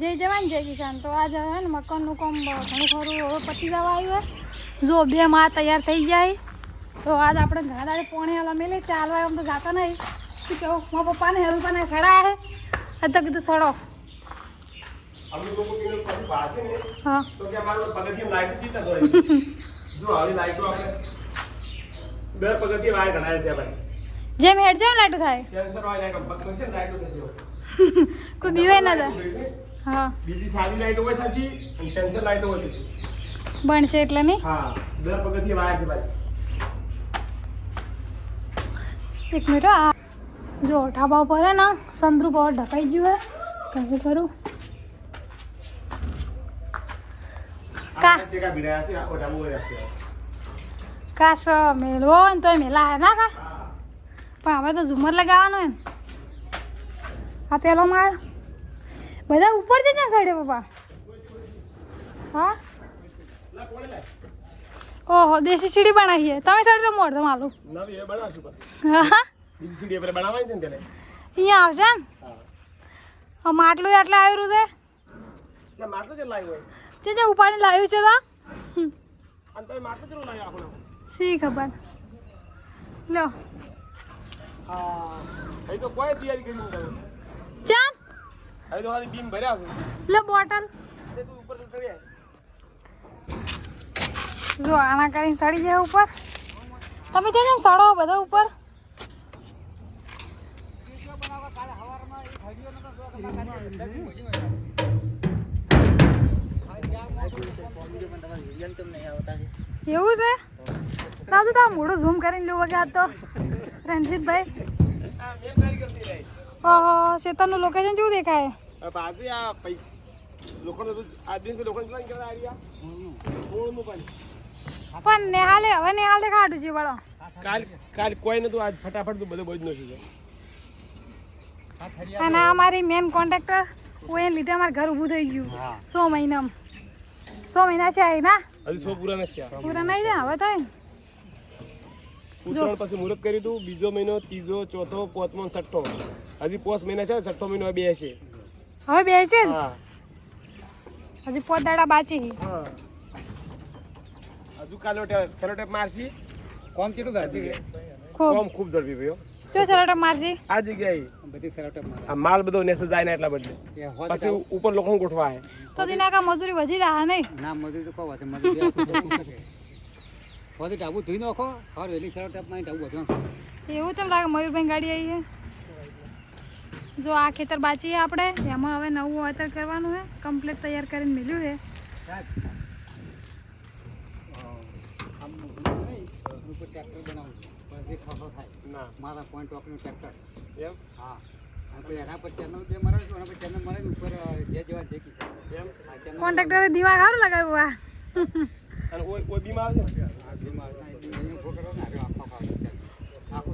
જય જવાન જય કિસાન. તો આજે હે ને મકાનનું કામ ઘણું ખરું હવે પતી જવા આવ્યું છે. જો બે માં તૈયાર થઈ જાય તો આજ આપણે ઘણા દાડે પોણી વાળા મેલે ચાલવા એમ તો જાતા નહીં. શું કહું મારા પપ્પાને હેરુપાને સડા હે તો કીધું સડો. હા તો કે અમારું પગથિયે લાઈટ કેટલા દોરે જો આવી લાઈટો આપણે દર પગથિયે વાયર ગણાય છે ભાઈ. જેમ હેડ જેમ લાઈટ થાય સેન્સર વાળી લાઈટો પગથિયે છે લાઈટો થશે. કોઈ બીવે ના દે. હા બીજી સારી લાઈટો હોય થશે અને સેન્સર લાઈટો હોય થશે. બનશે એટલે નહીં. હા દર પગથિયે વાયર છે ભાઈ. એક મિનિટ આ જો ઢાબા ઉપર હે ને સંદ્રુપ और ઢકાઈ ગયું હે કરું કરું કા ટેકા બિરાયા છે આખો ડાબો હોય છે. કાસ મેલવો ને તોય મેલા હે ના કા પણ હવે તો ઝુમર લગાવવાનો હે ને. આ પેલો માળ બધા ઉપર જ ને સાઈડે પપ્પા. હા લા કોણે લાય ઓહો દેશી સીડી બનાવી છે તમે સાઈડ તો મોડ તમારું નવી એ બનાવશું પછી. હા બીજી સીડી આપણે બનાવવાની છે ને તેને. અહીંયા આવશે એમ. હા માટલું એટલે આવ્યું છે એટલે માટલું જ લાવ્યો હોય જે ઉપાડી લાવ્યું છે તો અને તમે માટલું જ લાવ્યો આખો. સી ખબર લો હા એ તો કોઈ તૈયારી કરી નથી. ચામ હવે તો ખાલી બીમ ભર્યા છે. લે બોટલ એ તું ઉપર ચડી જાય. જો આના કરીને સડી જાય ઉપર. તમે જે જેમ સડો બધા ઉપર એવું છે. દાદુ તો મોડું ઝૂમ કરીને લેવું કે આ તો રણજીતભાઈ. આ મેં ટ્રાય કરતી રહી. ઓહો શેતરનું લોકેશન કેવું દેખાય. પાછી આ લોખંડ હતું આ દિવસ લોખંડ ચલાવી કરવા આવ્યા કોળનું પાણી પણ નેહાલે હવે નેહાલે કાઢું છે વળો. કાલ કોઈ નતું આજ ફટાફટ તો બધું બધું નથી. અને આ મારી મેન કોન્ટ્રાક્ટર કોઈ લીધે અમારું ઘર ઊભું થઈ ગયું 100 મહિનામાં. 100 મહિના છે ના હજી 100 પૂરા નથી. પૂરા નહીં જાય હવે થાય. ઉત્તરાયણ પછી મુહૂર્ત કર્યું હતું. બીજો મહિનો ત્રીજો ચોથો પાંચમો ને છઠ્ઠો હજી 5 મહિના છે. છઠ્ઠો મહિનો બે છે હવે બેસે જ હા હજી 5 દાડા બાકી. હા હજુ કાલો સેલો ટેપ મારશી. કોમ કેટલું ઝડપી ખૂબ કોમ ખૂબ ઝડપી ભાઈઓ. જો સરાટા મારજી આ જગ્યાએ બધી સેલો ટેપ મારે આ માલ બધો નેસે જાય ને એટલા બદલે પછી ઉપર લોકો ગોઠવા હે તો દિના કા મજૂરી વધી રહ્યા નહીં ના મજૂરી તો કહો છે મજૂરી ડાબુ ધોઈ નાખો હર વેલી શર્ટ માં ડાબુ વધવાનું. એવું કેમ લાગે મયુરભાઈ ગાડી આવી છે. જો આ ખેતર બાચી છે આપણે એમાં હવે નવું વાવેતર કરવાનું છે. કમ્પ્લીટ તૈયાર કરીને મળ્યું છે. ટ્રેક્ટર બનાવું પછી ખસો થાય ના મારા પોઈન્ટ ટોકનું ટ્રેક્ટર એમ હા અને એના પર ચેનલ જે મરે છે એના પર ચેનલ મરે ઉપર જે જેવા દેખી છે એમ કોન્ટ્રાક્ટરે દિમાગ સારું લગાવ્યું આ. અને ઓય બીમ આવે છે આ દિમાગ ના એ ઉભો કરો ને આખો આખો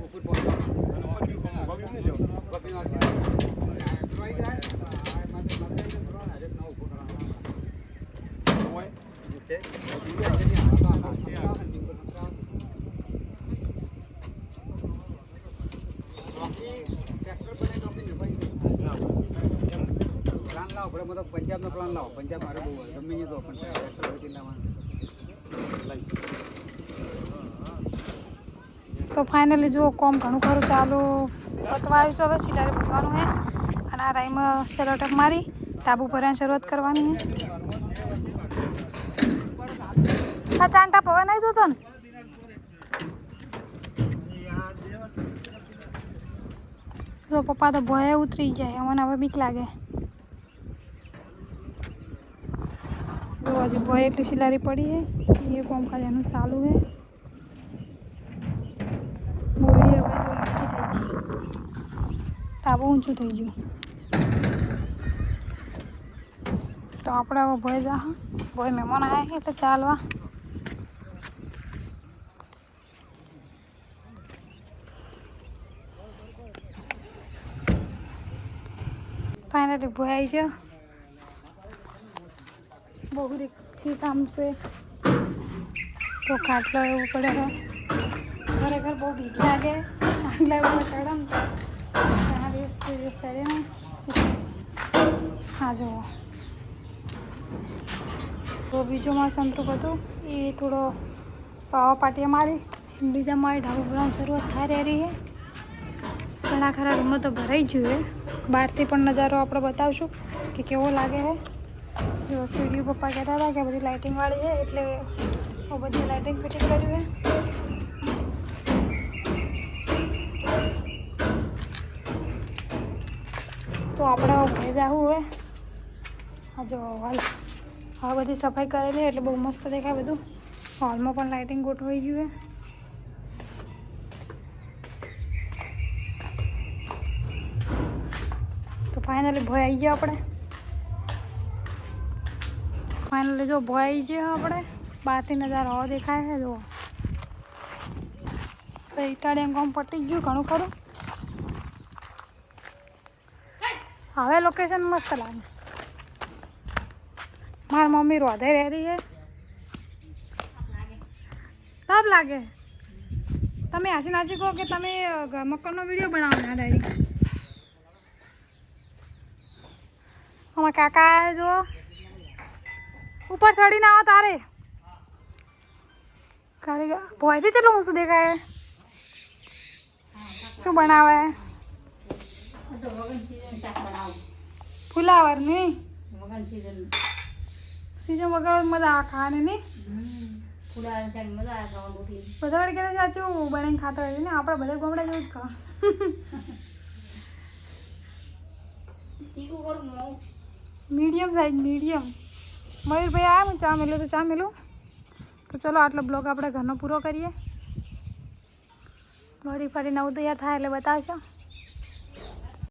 ઉપર પહોંચો અને ઉપર બીમ નહીં લેવો બપીનો આ ડ્રોઈંગ જાય આ માથે ડ્રોઈંગ આજે નવો ઉભો કરવાનો ઓય છે પ્લાન લાવો આપણે બધો પંજાબનો પ્લાન લાવો. પંજાબ મારે બહુ ગમે નહીં તો પણ ટ્રેક્ટર બધી લાવવાનું. તો ફાઇનલી જો કોમ ઘણું ખરું ચાલુ પતવા આવ્યું છે. હવે સિલારે પૂછવાનું છે અને આ રાઈમાં સેલોટેપ મારી ટાબુ ભરવાની શરૂઆત કરવાની છે. આ ચાંટા પવા નહીં જોતો ને જો પપ્પા તો ભોય ઉતરી જાય મને હવે બીક લાગે. જો હજી ભોય એટલી સિલારી પડી છે એ કોમ ખાલી એનું ચાલુ છે. બોરી હવે જો ઊંચી થઈ ગઈ ટાબુ ઊંચું થઈ ગયું તો આપણે હવે ભોય જા ભોય મહેમાન આવ્યા છે એટલે ચાલવા. ફાઇનલી ભોય આવી છે. બહુ રિસ્કી કામ છે તો ખાટલો એવું પડે છે. ખરેખર બહુ બીક લાગે આટલા ઉપર ચડે ને તો ચડે ને હા જુઓ તો બીજો માં સંતરૂપ હતું એ થોડો પાવા પાટિયા મારી બીજા મારી ઢાબુ ભરવાની શરૂઆત થાય રહી છે. ઘણા ખરા રૂમમાં તો ભરાઈ જ જોઈએ. બહારથી પણ નજારો આપણે બતાવશું કે કેવો લાગે છે. જો સીડીઓ પપ્પા કહેતા હતા કે બધી લાઇટિંગવાળી છે એટલે બધી લાઇટિંગ ફિટિંગ કર્યું છે. તો આપણે ઘરે જવું હોય હા જો હાલ હવે બધી સફાઈ કરેલી એટલે બહુ મસ્ત દેખાય બધું. હોલમાં પણ લાઇટિંગ ગોઠવાઈ ગયું છે. તો ફાઇનલી ભોય આવી ગયા આપણે. ફાઇનલી જો ભોય આવી ગયા આપણે. બહારથી નજારો આવો દેખાય છે જો. તો ઇટાલિયન કામ પટી ગયું ઘણું ખરું. હવે લોકેશન મસ્ત લાગે. મારી મમ્મી રોધે રહેરી છે. તાપ લાગે. તમે હાસી નાસી કહો કે તમે મકરનો વિડીયો બનાવો ના ડાયરી. અમારા કાકા જો ઉપર ચડી ના આવો તારે કારીગર ભોયથી ચલો હું શું દેખાય શું બનાવે ફુલાવર ની સીઝન વગર મજા આવે ખાવાની નહીં. બધા વડે કહેતા સાચું બનાવીને ખાતા હોય ને આપણે બધા ગમડા જેવું જ ખાવા. Medium size medium. મયુરભાઈ આવ્યા હું ચા મેલું તો ચા મેલું. તો ચલો આટલો બ્લોગ આપણે ઘરનો પૂરો કરીએ. વળી ફરી નવું તૈયાર થાય એટલે બતાવશો.